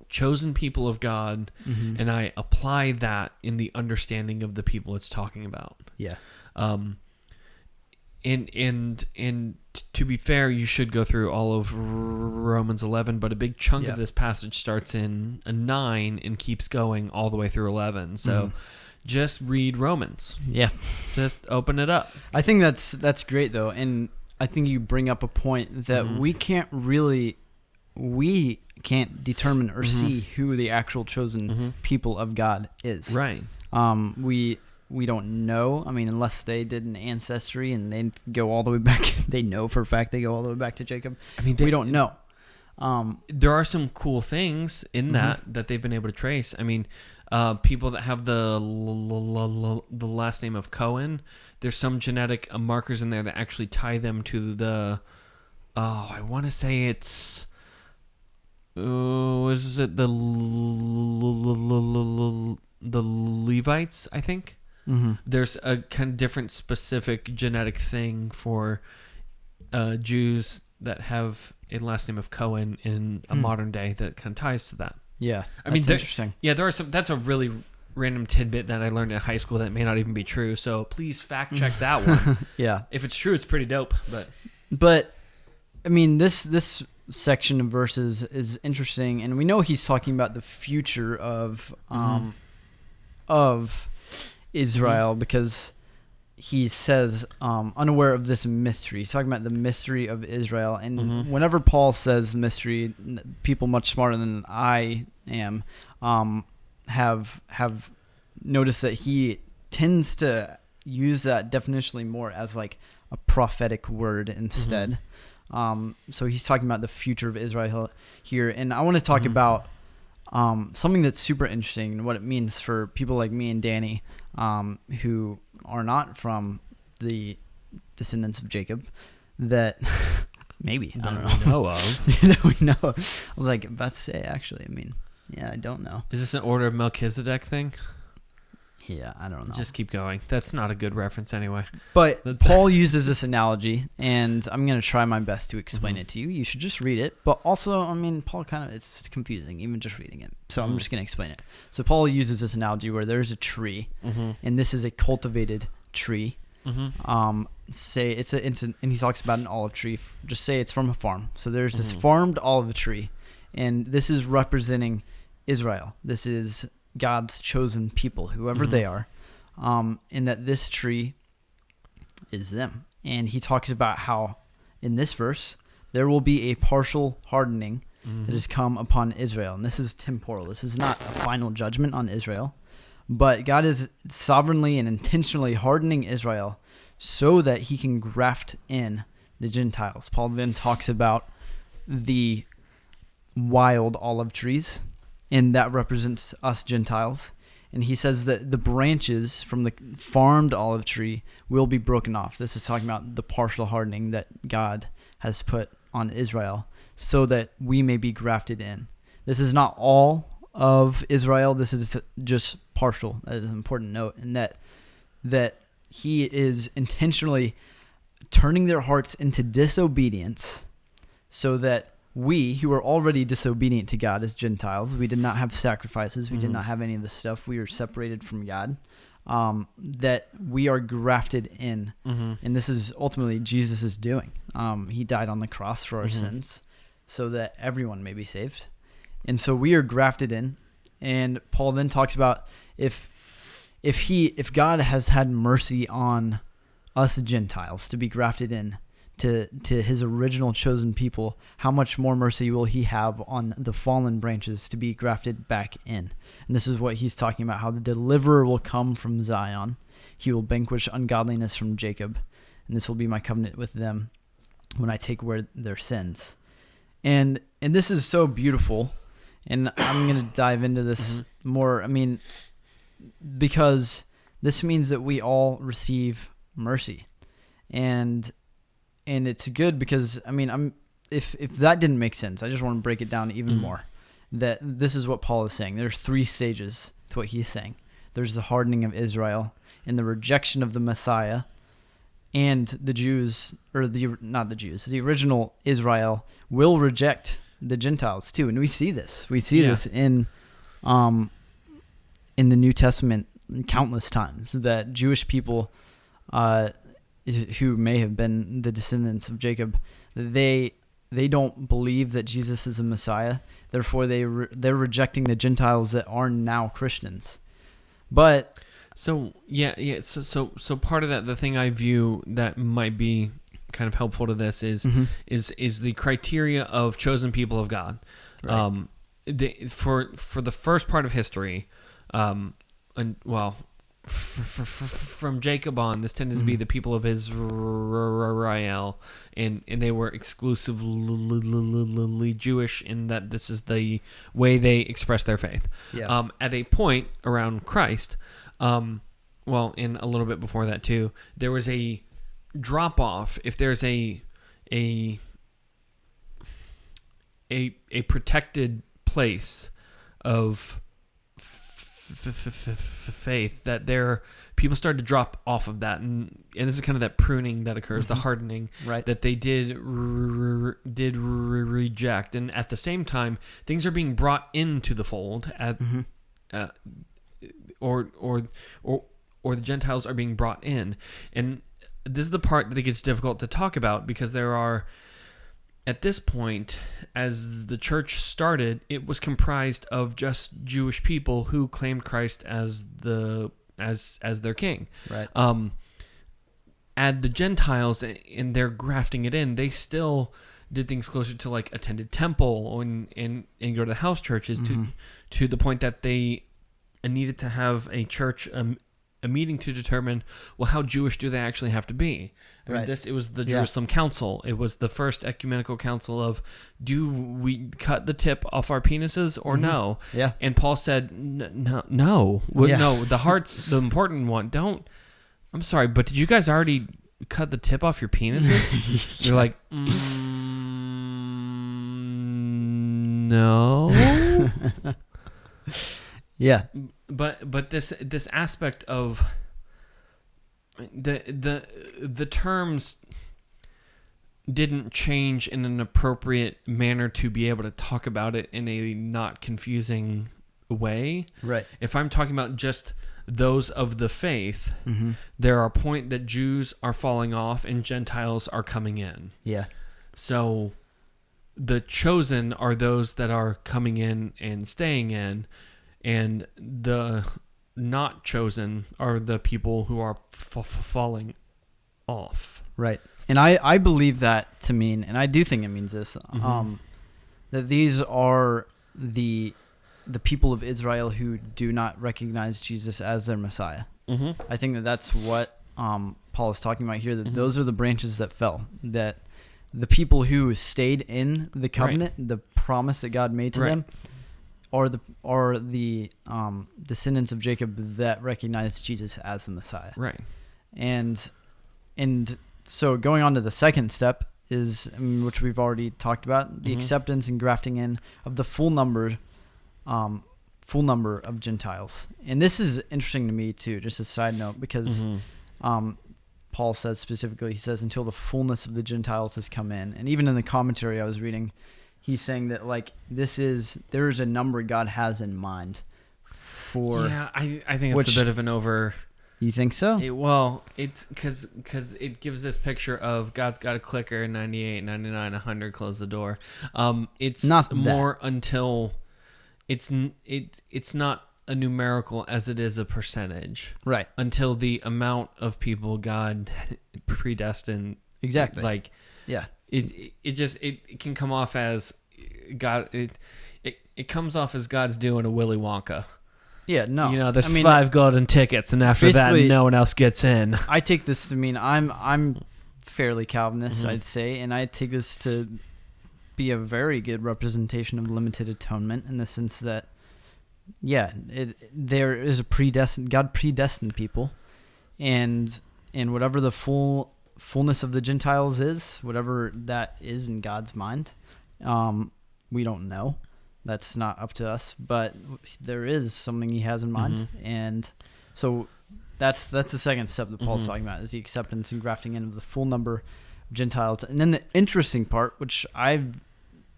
chosen people of God, and I apply that in the understanding of the people it's talking about. Yeah. And to be fair, you should go through all of Romans 11, but a big chunk of this passage starts in 9 and keeps going all the way through 11. So just read Romans. Yeah. Just open it up. I think that's great though, and I think you bring up a point that we can't determine or see who the actual chosen people of God is. Right. we don't know. I mean, unless they did an ancestry and they go all the way back. They know for a fact they go all the way back to Jacob. I mean, we don't know. There are some cool things in that they've been able to trace. I mean, people that have the last name of Cohen, there's some genetic markers in there that actually tie them to the, I want to say it's, is it the Levites, I think? Mm-hmm. There's a kind of different specific genetic thing for Jews that have a last name of Cohen in a modern day that kind of ties to that. Yeah, I mean, interesting. Yeah, there are some. That's a really random tidbit that I learned in high school that may not even be true. So please fact check that one. Yeah, if it's true, it's pretty dope. But I mean, this section of verses is interesting, and we know he's talking about the future of Israel because he says, unaware of this mystery. He's talking about the mystery of Israel. And whenever Paul says mystery, people much smarter than I am have noticed that he tends to use that definitionally more as like a prophetic word instead. So he's talking about the future of Israel here. And I want to talk about something that's super interesting and what it means for people like me and Danny, who are not from the descendants of Jacob, that maybe I don't know. Know of. That we know. I was like about to say, actually, I mean, yeah, I don't know. Is this an order of Melchizedek thing? Yeah, I don't know. Just keep going. That's not a good reference anyway. But Paul uses this analogy, and I'm going to try my best to explain it to you. You should just read it. But also, I mean, Paul it's confusing, even just reading it. So I'm just going to explain it. So Paul uses this analogy where there's a tree, and this is a cultivated tree. Say and he talks about an olive tree. Just say it's from a farm. So there's this farmed olive tree, and this is representing Israel. This is God's chosen people, whoever they are, and that this tree is them. And he talks about how in this verse there will be a partial hardening that has come upon Israel. And this is temporal. This is not a final judgment on Israel, but God is sovereignly and intentionally hardening Israel so that he can graft in the Gentiles. Paul then talks about the wild olive trees, and that represents us Gentiles. And he says that the branches from the farmed olive tree will be broken off. This is talking about the partial hardening that God has put on Israel so that we may be grafted in. This is not all of Israel. This is just partial. That is an important note. And that he is intentionally turning their hearts into disobedience so that we, who are already disobedient to God as Gentiles, we did not have sacrifices, we did not have any of this stuff, we are separated from God, that we are grafted in. And this is ultimately Jesus' doing. He died on the cross for our sins so that everyone may be saved. And so we are grafted in. And Paul then talks about if God has had mercy on us Gentiles to be grafted in to his original chosen people, how much more mercy will he have on the fallen branches to be grafted back in? And this is what he's talking about, how the deliverer will come from Zion. He will vanquish ungodliness from Jacob, and this will be my covenant with them when I take away their sins. And this is so beautiful, and I'm going to dive into this more, I mean, because this means that we all receive mercy. And it's good because, I mean, if that didn't make sense, I just want to break it down even more. That this is what Paul is saying. There's 3 stages to what he's saying. There's the hardening of Israel and the rejection of the Messiah, and the Jews, or not the Jews, the original Israel will reject the Gentiles too. And we see this. We see this in the New Testament countless times, that Jewish people who may have been the descendants of Jacob, they don't believe that Jesus is a Messiah. Therefore, they're rejecting the Gentiles that are now Christians. But so part of that, the thing I view that might be kind of helpful to this is the criteria of chosen people of God. Right. For the first part of history, from Jacob on, this tended to be the people of Israel, and they were exclusively Jewish in that this is the way they express their faith. Yeah. At a point around Christ, in a little bit before that too, there was a drop off. If there's a protected place of faith, that there people started to drop off of that, and this is kind of that pruning that occurs, the hardening, right, that they did reject, and at the same time things are being brought into the fold or the Gentiles are being brought in. And this is the part that it gets difficult to talk about, because there are, at this point, as the church started, it was comprised of just Jewish people who claimed Christ as their king. Right. Add the Gentiles, and they're grafting it in. They still did things closer to like attended temple and go to the house churches, to the point that they needed to have a church a meeting to determine, well, how Jewish do they actually have to be? I mean, it was the Jerusalem Council. It was the first ecumenical council of, do we cut the tip off our penises or no? Yeah. And Paul said, no. No, the heart's the important one. I'm sorry, but did you guys already cut the tip off your penises? You're like, no. Yeah. But this aspect of the terms didn't change in an appropriate manner to be able to talk about it in a not confusing way. Right. If I'm talking about just those of the faith, there are point that Jews are falling off and Gentiles are coming in. Yeah. So the chosen are those that are coming in and staying in, and the not chosen are the people who are falling off. Right. And I believe that to mean, and I do think it means this, that these are the people of Israel who do not recognize Jesus as their Messiah. I think that's what Paul is talking about here, that those are the branches that fell, that the people who stayed in the covenant, the promise that God made to them, are the descendants of Jacob that recognize Jesus as the Messiah. Right. And so going on to the second step is, which we've already talked about, the acceptance and grafting in of the full number of Gentiles. And this is interesting to me too, just a side note, because Paul says specifically, he says, until the fullness of the Gentiles has come in. And even in the commentary I was reading, he's saying that like there is a number God has in mind for. Yeah, I think it's a bit of an over. You think so? It's because it gives this picture of God's got a clicker, 98, 99, 100, close the door. It's not more that. Until it's not a numerical as it is a percentage. Right. Until the amount of people God predestined. Exactly. Like, yeah. It can come off as God. It comes off as God's doing a Willy Wonka. Yeah, no. There's 5 golden tickets, and after that, no one else gets in. I take this to mean I'm fairly Calvinist, I'd say, and I take this to be a very good representation of limited atonement in the sense that, there is God predestined people, and whatever the fullness of the Gentiles is, whatever that is in God's mind, we don't know. That's not up to us, but there is something he has in mind. And so that's the second step that Paul's talking about, is the acceptance and grafting in of the full number of Gentiles. And then the interesting part, which I've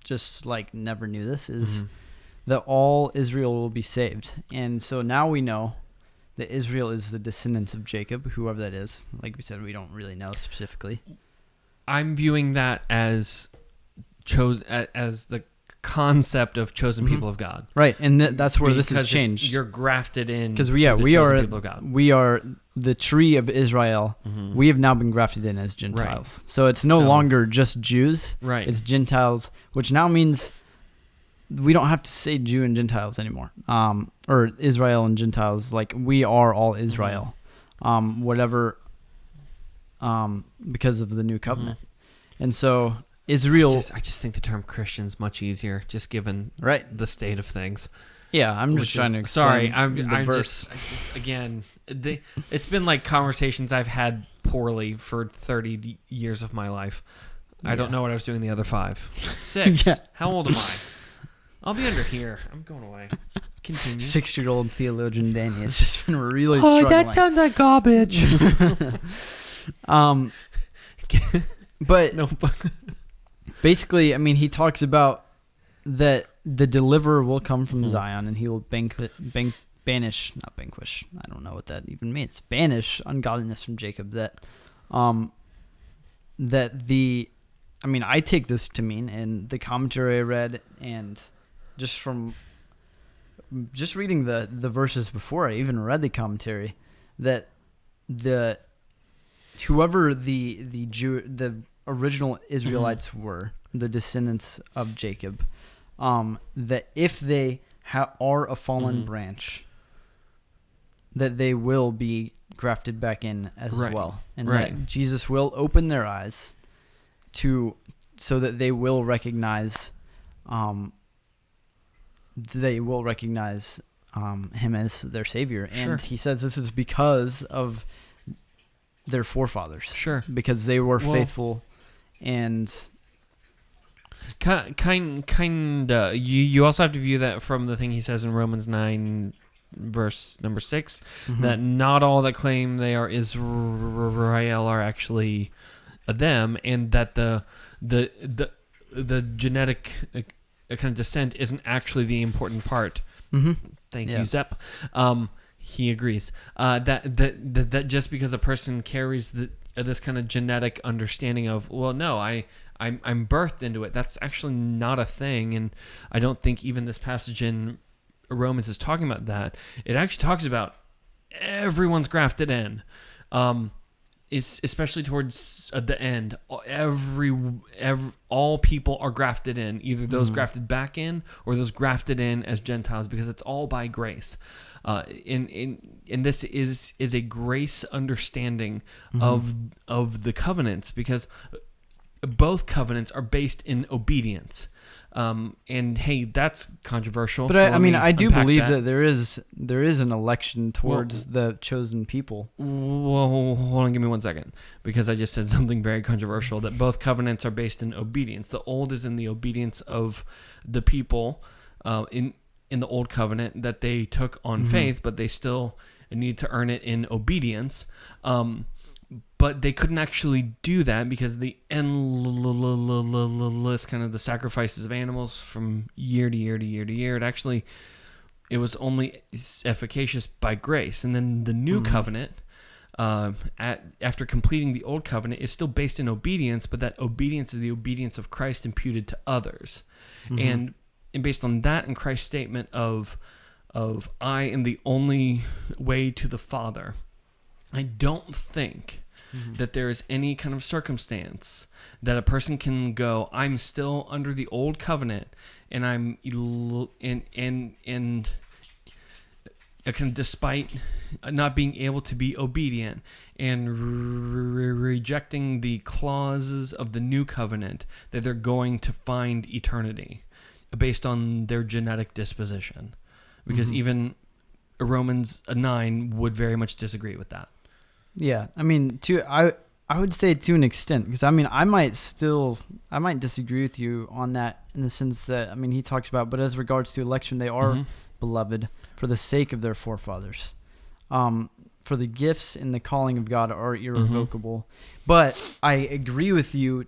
just never knew this, is that all Israel will be saved. And so now we know that Israel is the descendants of Jacob, whoever that is. Like we said, we don't really know specifically. I'm viewing that as the concept of chosen people of God, right? And that's where this has changed. You're grafted in because we are the tree of Israel. We have now been grafted in as Gentiles, so it's no longer just Jews. Right? It's Gentiles, which now means we don't have to say Jew and Gentiles anymore, or Israel and Gentiles. Like, we are all Israel, whatever, because of the new covenant. And so Israel. I just think the term Christian's much easier, just given the state of things. Yeah, I'm just trying to explain. Sorry, I'm just again. It's been like conversations I've had poorly for 30 years of my life. I don't know what I was doing the other 5. 6. How old am I? I'll be under here. I'm going away. Continue. 6-year-old theologian Danny has just been really struggling. Oh, that sounds like garbage. But basically, I mean, he talks about that the deliverer will come from Zion, and he will banish, not vanquish. I don't know what that even means. Banish ungodliness from Jacob. I take this to mean, in the commentary I read, and just from reading the verses before I even read the commentary, that whoever the original Israelites were, the descendants of Jacob, that if they are a fallen branch, that they will be grafted back in as well, and that Jesus will open their eyes so that they will recognize him as their Savior. And he says this is because of their forefathers. Sure. Because they were faithful and kinda. You also have to view that from the thing he says in Romans 9, verse number 6, that not all that claim they are Israel are actually them, and that the genetic kind of descent isn't actually the important part. Thank you, Zepp. He agrees that just because a person carries this kind of genetic understanding of, well, no, I'm birthed into it, that's actually not a thing. And I don't think even this passage in Romans is talking about that. It actually talks about everyone's grafted in. Especially towards the end, all people are grafted in, either those grafted back in or those grafted in as Gentiles, because it's all by grace. And this is a grace understanding of the covenants, because both covenants are based in obedience. And hey, that's controversial. But so I do believe that there is an election towards the chosen people. Well, hold on, give me 1 second, because I just said something very controversial, that both covenants are based in obedience. The old is in the obedience of the people in the old covenant that they took on faith, but they still need to earn it in obedience. But they couldn't actually do that because of the endless kind of the sacrifices of animals from year to year to year to year. It was only efficacious by grace. And then the new covenant, after completing the old covenant, is still based in obedience, but that obedience is the obedience of Christ imputed to others. And based on that and Christ's statement of I am the only way to the Father, I don't think that there is any kind of circumstance that a person can go, I'm still under the old covenant, and I'm despite not being able to be obedient and rejecting the clauses of the new covenant, that they're going to find eternity based on their genetic disposition, because even Romans 9 would very much disagree with that. Yeah, I mean, I would say to an extent, because I might disagree with you on that, in the sense that, he talks about, but as regards to election, they are beloved for the sake of their forefathers. For the gifts and the calling of God are irrevocable. But I agree with you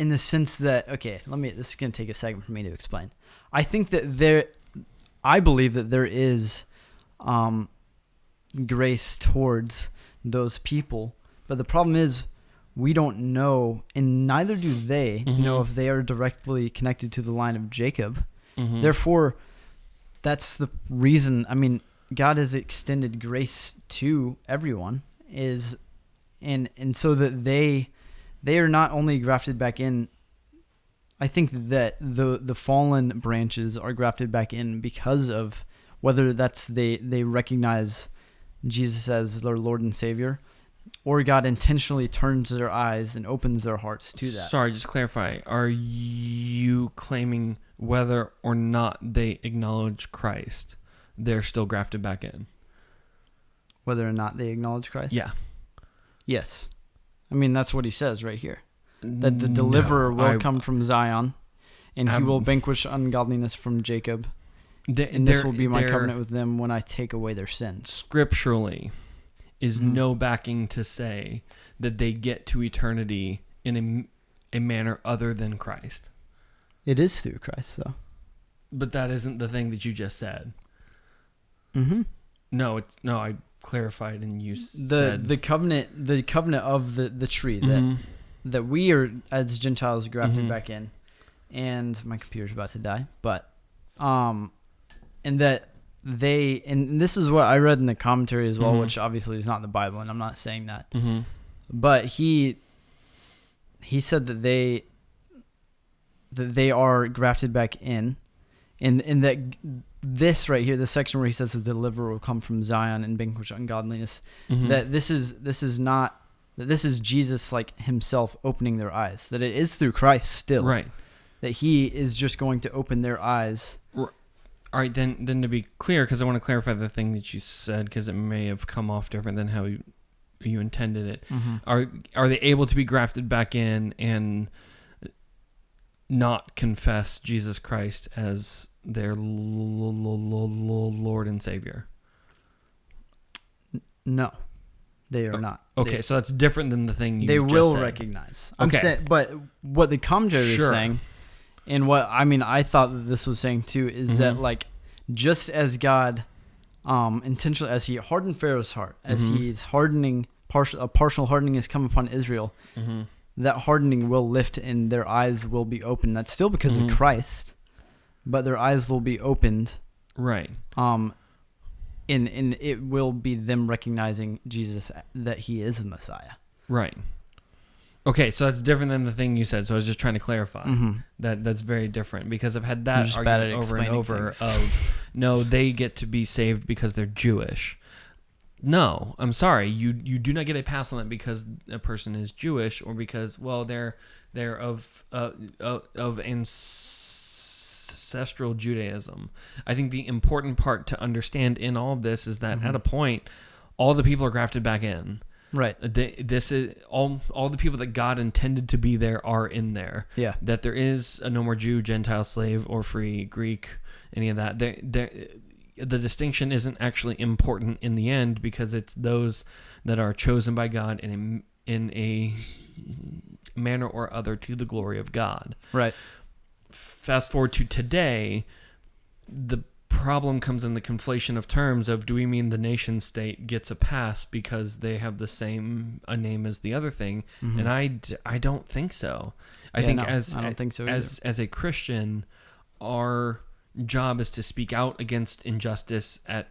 in the sense that, this is going to take a second for me to explain. I believe that there is grace towards those people, but the problem is we don't know, and neither do they know if they are directly connected to the line of Jacob. Therefore, that's the reason. God has extended grace to everyone, and so that they are not only grafted back in I think that the fallen branches are grafted back in because of whether that's they recognize Jesus as their Lord and Savior, or God intentionally turns their eyes and opens their hearts to that. Sorry, just clarify. Are you claiming whether or not they acknowledge Christ, they're still grafted back in? Whether or not they acknowledge Christ? Yeah. Yes. I mean, that's what he says right here. That the deliverer will come from Zion, and he will vanquish ungodliness from Jacob. And this will be my covenant with them when I take away their sins. Scripturally is no backing to say that they get to eternity in a manner other than Christ. It is through Christ, though. But that isn't the thing that you just said. Mm-hmm. No, I clarified and you said the covenant of the tree that we are as Gentiles grafted back in, and my computer's about to die, but and that and this is what I read in the commentary as well, which obviously is not in the Bible, and I'm not saying that, but he said that they are grafted back in, and that this right here, the section where he says the deliverer will come from Zion and vanquish ungodliness, that this is Jesus like himself opening their eyes, that it is through Christ still, right? That he is just going to open their eyes. All right, then to be clear, because I want to clarify the thing that you said, because it may have come off different than how you intended it. Are they able to be grafted back in and not confess Jesus Christ as their Lord and Savior? No, they are not. Okay, so that's different than the thing you they just will said. recognize. Okay. But what the commentary is saying, and what I thought that this was saying too, is that like just as God intentionally, as he hardened Pharaoh's heart, as he's hardening, a partial hardening has come upon Israel, that hardening will lift and their eyes will be opened. That's still because of Christ, but their eyes will be opened. Right. And it will be them recognizing Jesus, that he is the Messiah. Right. Okay, so that's different than the thing you said. So I was just trying to clarify that's very different, because I've had that argument over and over of, no, they get to be saved because they're Jewish. No, I'm sorry. You do not get a pass on that because a person is Jewish, or because, well, they're of ancestral Judaism. I think the important part to understand in all of this is that at a point, all the people are grafted back in. Right. This is all the people that God intended to be there are in there. Yeah. That there is no more Jew, Gentile, slave, or free, Greek, any of that. The distinction isn't actually important in the end, because it's those that are chosen by God in a manner or other to the glory of God. Right. Fast forward to today, the problem comes in the conflation of terms of, do we mean the nation state gets a pass because they have the same a name as the other thing? And I don't think so. I don't think so either. As a Christian, our job is to speak out against injustice at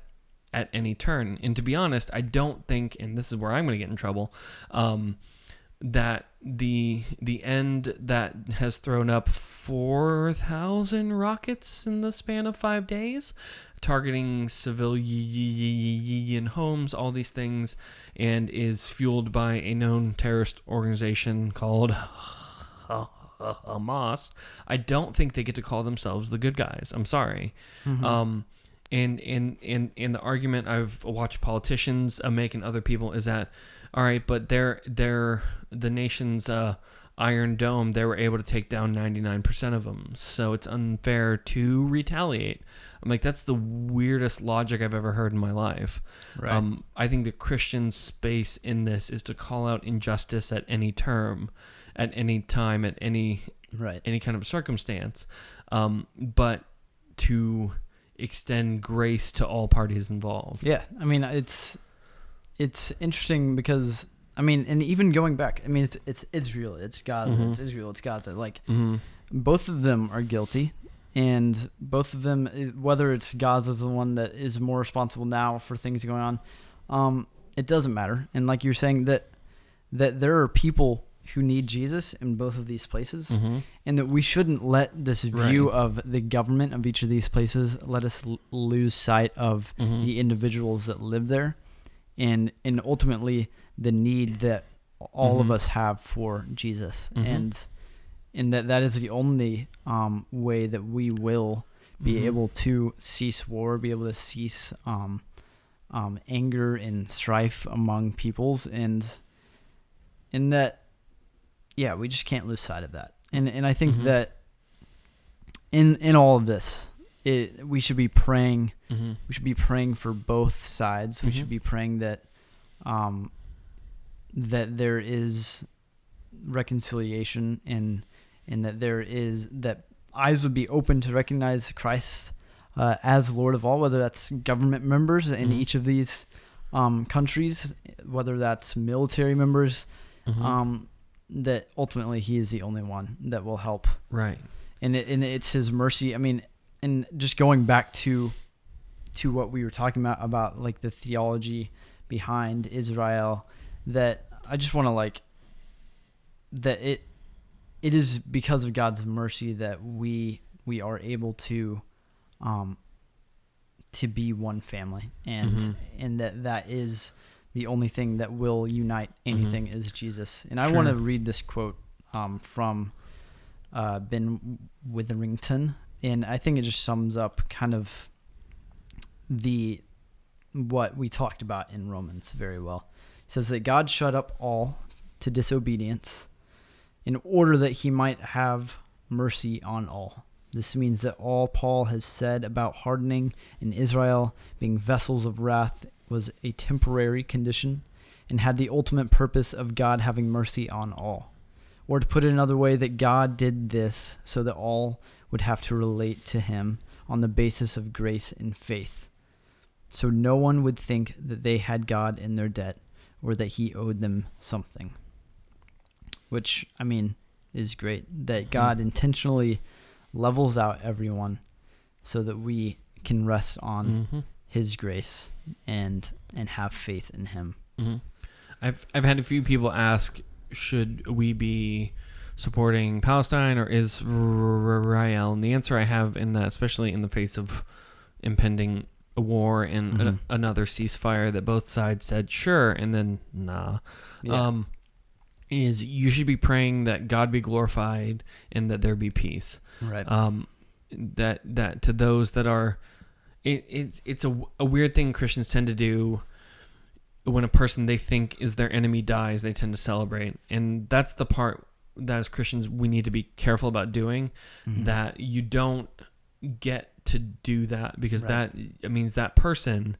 any turn. And to be honest, I don't think, and this is where I'm going to get in trouble, that the end that has thrown up 4,000 rockets in the span of 5 days, targeting civilian homes, all these things, and is fueled by a known terrorist organization called Hamas, I don't think they get to call themselves the good guys. I'm sorry. And in the argument I've watched politicians make and other people is that, all right, but they're the nation's Iron Dome, they were able to take down 99% of them, so it's unfair to retaliate. I'm like, that's the weirdest logic I've ever heard in my life. Right. I think the Christian space in this is to call out injustice at any term, at any time, at any kind of circumstance, but to extend grace to all parties involved. Yeah, I mean, it's interesting because, I mean, and even going back, I mean, it's Israel, it's Gaza, it's Israel, it's Gaza. Like, both of them are guilty, and both of them, whether it's Gaza's the one that is more responsible now for things going on, it doesn't matter. And like you're saying, that there are people who need Jesus in both of these places, Mm-hmm. and that we shouldn't let this view Right. of the government of each of these places let us lose sight of Mm-hmm. the individuals that live there, and ultimately the need that all of Mhm. us have for Jesus, Mhm. and that is the only way that we will be Mhm. able to cease war, be able to cease anger and strife among peoples, and in that, yeah, we just can't lose sight of that. And I think Mhm. that in all of this, we should be praying. Mm-hmm. We should be praying for both sides. We Mhm. should be praying that that there is reconciliation, and that that eyes would be open to recognize Christ as Lord of all, whether that's government members in Mhm. each of these countries, whether that's military members, Mm-hmm. that ultimately he is the only one that will help. Right. And it's his mercy. I mean, and just going back to what we were talking about like the theology behind Israel, that I just want to that it is because of God's mercy that we are able to be one family, and Mhm. and that is the only thing that will unite anything is Jesus. And I Sure. want to read this quote from Ben Witherington, and I think it just sums up kind of what we talked about in Romans very well. It says that God shut up all to disobedience in order that he might have mercy on all. This means that all Paul has said about hardening in Israel being vessels of wrath was a temporary condition and had the ultimate purpose of God having mercy on all. Or to put it another way, that God did this so that all would have to relate to him on the basis of grace and faith. So no one would think that they had God in their debt or that he owed them something. Which, I mean, is great. That God intentionally levels out everyone so that we can rest on Mm-hmm. his grace and have faith in him. Mm-hmm. I've had a few people ask, should we be supporting Palestine or Israel? And the answer I have in that, especially in the face of impending war and another ceasefire that both sides said sure and then nah, is you should be praying that God be glorified and that there be peace. Right. That to those that are, it's a weird thing Christians tend to do. When a person they think is their enemy dies, they tend to celebrate. And that's the part that as Christians we need to be careful about doing, that you don't get to do that, because that it means that person,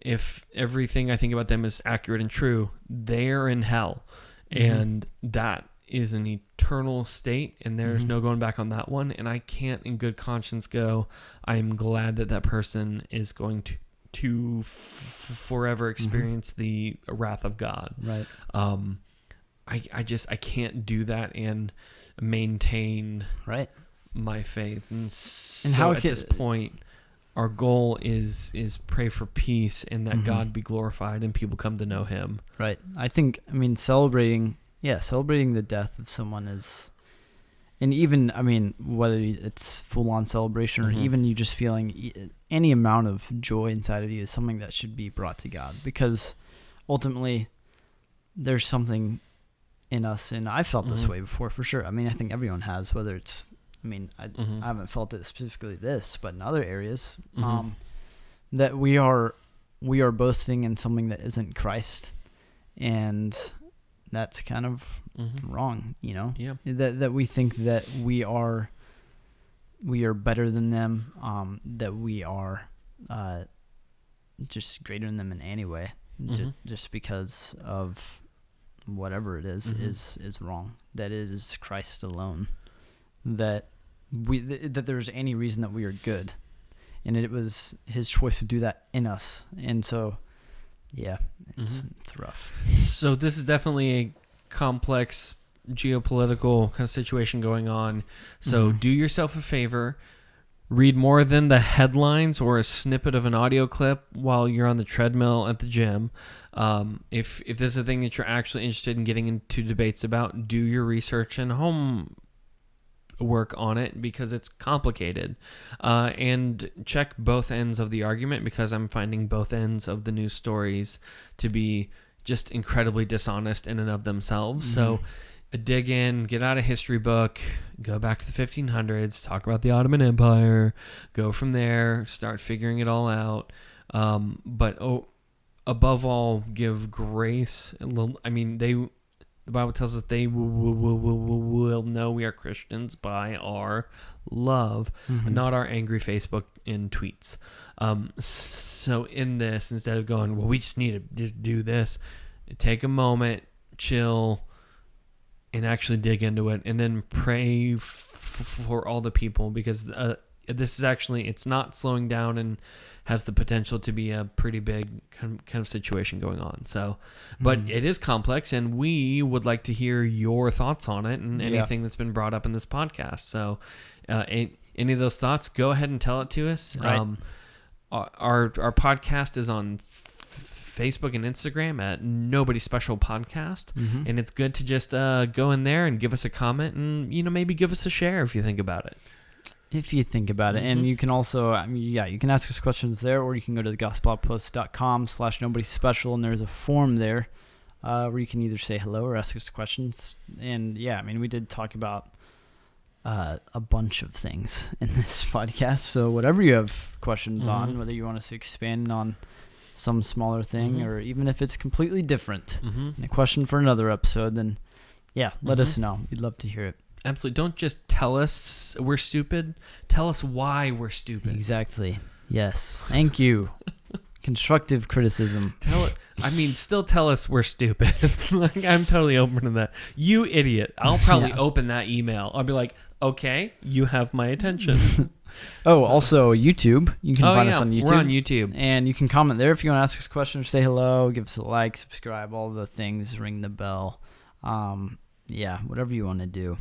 if everything I think about them is accurate and true, they're in hell. And that is an eternal state, and there's no going back on that one. And I can't in good conscience go, I am glad that that person is going to forever experience the wrath of God. Right. I can't do that and maintain my faith. And so how at this point, our goal is pray for peace and that God be glorified and people come to know him. Right. I mean, celebrating the death of someone is, and even, I mean, whether it's full-on celebration or even you just feeling any amount of joy inside of you is something that should be brought to God, because ultimately there's something in us, and I felt this way before for sure. I mean, I think everyone has, whether it's, I mean, I haven't felt it specifically this, but in other areas, that we are boasting in something that isn't Christ, and that's kind of wrong, you know. Yeah. That we think that we are better than them, that we are just greater than them in any way, just because of whatever it is wrong. That it is Christ alone that there's any reason that we are good, and it was his choice to do that in us. And so it's rough. So this is definitely a complex geopolitical kind of situation going on. So do yourself a favor, read more than the headlines or a snippet of an audio clip while you're on the treadmill at the gym. If there's a thing that you're actually interested in getting into debates about, do your research and homework on it, because it's complicated. And check both ends of the argument, because I'm finding both ends of the news stories to be just incredibly dishonest in and of themselves. Mm-hmm. So dig in, get out a history book, go back to the 1500s, talk about the Ottoman Empire, go from there, start figuring it all out. But above all, give grace. The Bible tells us they will know we are Christians by our love, not our angry Facebook and tweets. So in this, instead of going, well, we just need to just do this, take a moment, chill, and actually dig into it, and then pray for all the people, because this is actually, it's not slowing down and has the potential to be a pretty big kind of situation going on. So, but it is complex, and we would like to hear your thoughts on it and anything that's been brought up in this podcast. So, any of those thoughts, go ahead and tell it to us. Right. Our podcast is on Facebook and Instagram at Nobody Special Podcast, and it's good to just go in there and give us a comment, and maybe give us a share if you think about it. And you can also, you can ask us questions there, or you can go to thegospelpost.com/nobodyspecial, and there's a form there where you can either say hello or ask us questions. And we did talk about a bunch of things in this podcast, so whatever you have questions on, whether you want us to expand on some smaller thing, or even if it's completely different, and a question for another episode, then let us know. We'd love to hear it. Absolutely. Don't just tell us we're stupid. Tell us why we're stupid. Exactly. Yes. Thank you. Constructive criticism. Still tell us we're stupid. I'm totally open to that. You idiot. I'll probably open that email. I'll be like, okay, you have my attention. Also YouTube. You can find us on YouTube. We're on YouTube. And you can comment there if you want to ask us questions, say hello, give us a like, subscribe, all the things, ring the bell. Whatever you want to do.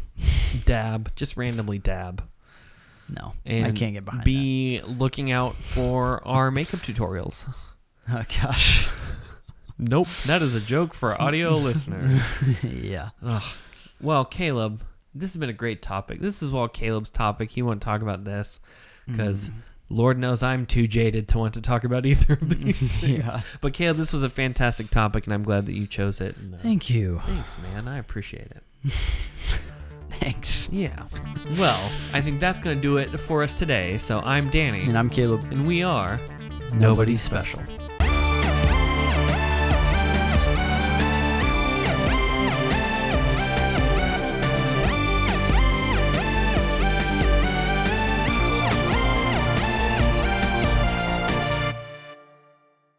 Dab. Just randomly dab. No, and I can't get behind be looking out for our makeup tutorials. Oh, gosh. Nope. That is a joke for audio listeners. Yeah. Ugh. Well, Caleb, this has been a great topic. This is all Caleb's topic. He wanted to talk about this because Lord knows I'm too jaded to want to talk about either of these things. Yeah. But Caleb, this was a fantastic topic, and I'm glad that you chose it. And, thank you. Thanks, man. I appreciate it. Thanks. Yeah. Well, I think that's going to do it for us today. So I'm Danny. And I'm Caleb. And we are Nobody Special.